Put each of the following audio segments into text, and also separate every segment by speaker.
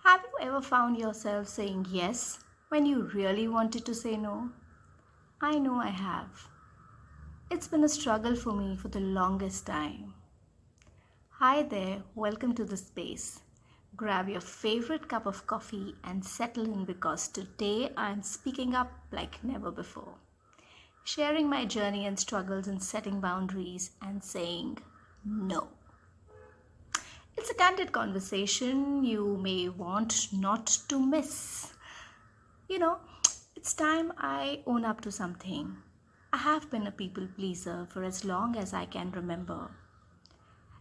Speaker 1: Have you ever found yourself saying yes when you really wanted to say no? I know I have. It's been a struggle for me for the longest time. Hi there, welcome to the space. Grab your favorite cup of coffee and settle in because today I'm speaking up like never before. Sharing my journey and struggles in setting boundaries and saying no. It's a candid conversation you may want not to miss. You know, it's time I own up to something. I have been a people pleaser for as long as I can remember.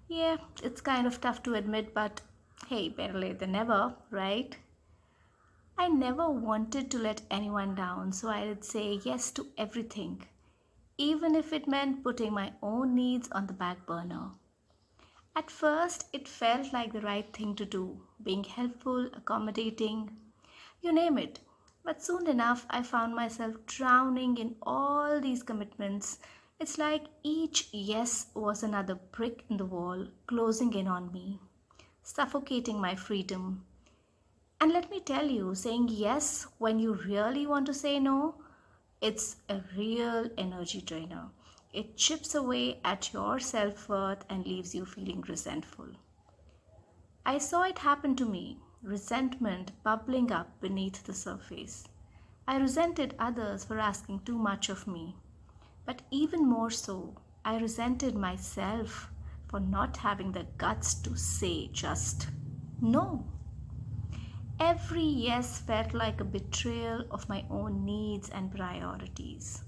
Speaker 1: Yeah, it's kind of tough to admit, but hey, better late than never, right? I never wanted to let anyone down, so I would say yes to everything, even if it meant putting my own needs on the back burner. At first, it felt like the right thing to do, being helpful, accommodating, you name it. But soon enough, I found myself drowning in all these commitments. It's like each yes was another brick in the wall, closing in on me, suffocating my freedom. And let me tell you, saying yes when you really want to say no, it's a real energy drainer. It chips away at your self worth and leaves you feeling resentful. I saw it happen to me, resentment bubbling up beneath the surface. I resented others for asking too much of me, but even more so, I resented myself for not having the guts to say just no. Every yes felt like a betrayal of my own needs and priorities.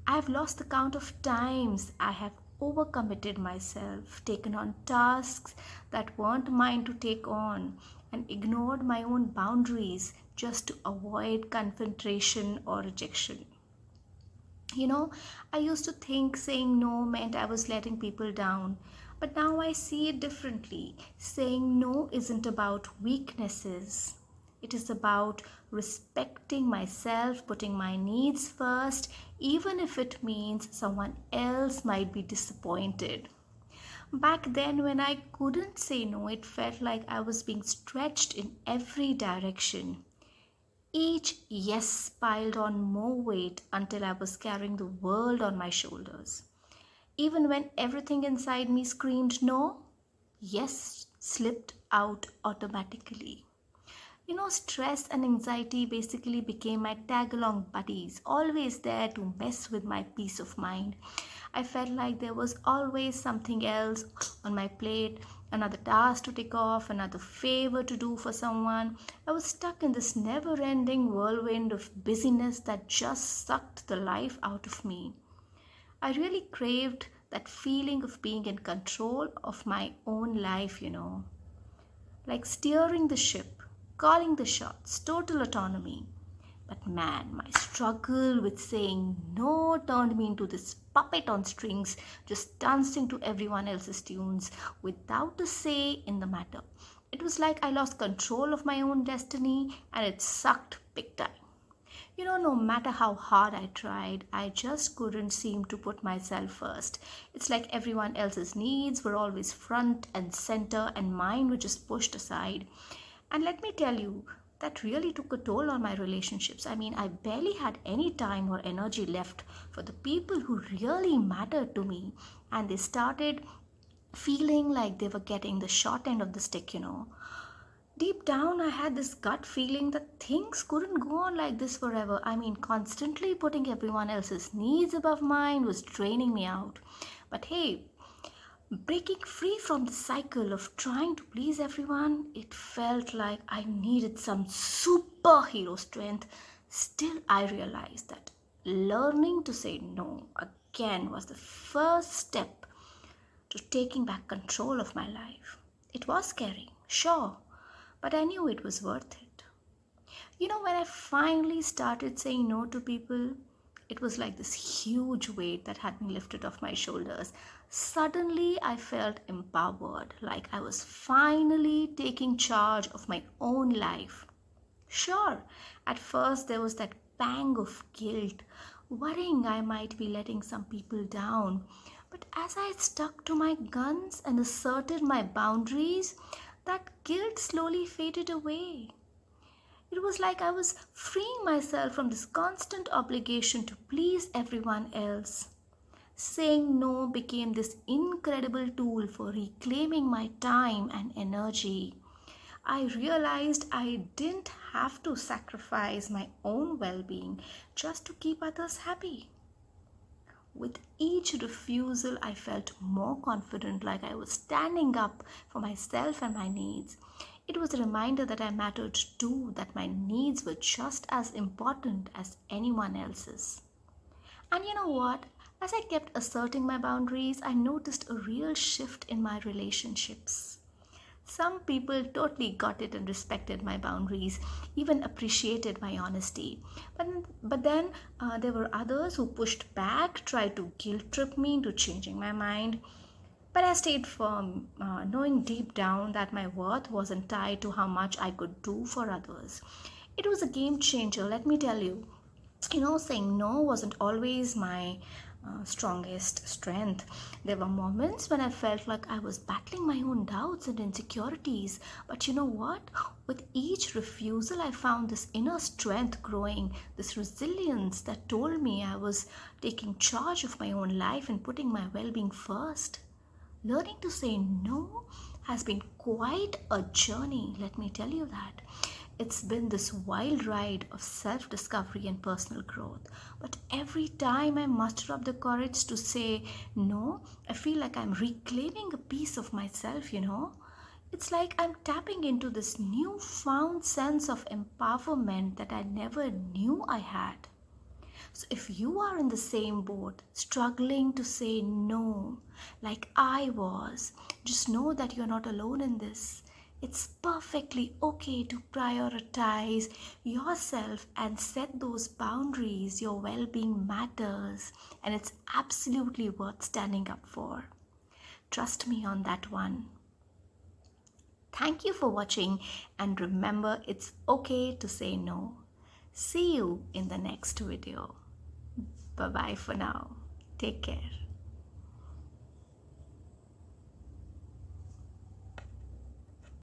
Speaker 1: I have lost the count of times I have overcommitted myself, taken on tasks that weren't mine to take on, and ignored my own boundaries just to avoid confrontation or rejection. I used to think saying no meant I was letting people down, but now I see it differently. Saying no isn't about weaknesses, it is about respecting myself, putting my needs first, even if it means someone else might be disappointed. Back then, when I couldn't say no, it felt like I was being stretched in every direction. Each yes piled on more weight until I was carrying the world on my shoulders. Even when everything inside me screamed no, yes slipped out automatically. Stress and anxiety basically became my tag along buddies, always there to mess with my peace of mind. I felt like there was always something else on my plate, another task to take off, another favor to do for someone. I was stuck in this never ending whirlwind of busyness that just sucked the life out of me. I really craved that feeling of being in control of my own life, like steering the ship, calling the shots, total autonomy. But man, my struggle with saying no turned me into this puppet on strings, just dancing to everyone else's tunes without a say in the matter. It was like I lost control of my own destiny and it sucked big time. No matter how hard I tried, I just couldn't seem to put myself first. It's like everyone else's needs were always front and center, and mine were just pushed aside. And let me tell you, that really took a toll on my relationships. I mean, I barely had any time or energy left for the people who really mattered to me, and they started feeling like they were getting the short end of the stick. Deep down, I had this gut feeling that things couldn't go on like this forever. I mean, constantly putting everyone else's needs above mine was draining me out. But hey, breaking free from the cycle of trying to please everyone, it felt like I needed some superhero strength. Still, I realized that learning to say no again was the first step to taking back control of my life. It was scary, sure, but I knew it was worth it. When I finally started saying no to people, it was like this huge weight that had been lifted off my shoulders. Suddenly, I felt empowered, like I was finally taking charge of my own life. Sure, at first there was that pang of guilt, worrying I might be letting some people down. But as I stuck to my guns and asserted my boundaries, that guilt slowly faded away. It was like I was freeing myself from this constant obligation to please everyone else. Saying no became this incredible tool for reclaiming my time and energy. I realized I didn't have to sacrifice my own well being just to keep others happy. With each refusal, I felt more confident, like I was standing up for myself and my needs. It was a reminder that I mattered too, that my needs were just as important as anyone else's. And you know what? As I kept asserting my boundaries, I noticed a real shift in my relationships. Some people totally got it and respected my boundaries, even appreciated my honesty. But then there were others who pushed back, tried to guilt trip me into changing my mind. But I stayed firm, knowing deep down that my worth wasn't tied to how much I could do for others. It was a game changer, let me tell you. Saying no wasn't always my strongest strength. There were moments when I felt like I was battling my own doubts and insecurities. But you know what? With each refusal, I found this inner strength growing, this resilience that told me I was taking charge of my own life and putting my well being first. Learning to say no has been quite a journey, let me tell you that. It's been this wild ride of self discovery and personal growth. But every time I muster up the courage to say no, I feel like I'm reclaiming a piece of myself. It's like I'm tapping into this newfound sense of empowerment that I never knew I had. So, if you are in the same boat, struggling to say no, like I was, just know that you're not alone in this. It's perfectly okay to prioritize yourself and set those boundaries. Your well being matters, and it's absolutely worth standing up for. Trust me on that one. Thank you for watching, and remember, it's okay to say no. See you in the next video. Bye bye for now. Take care.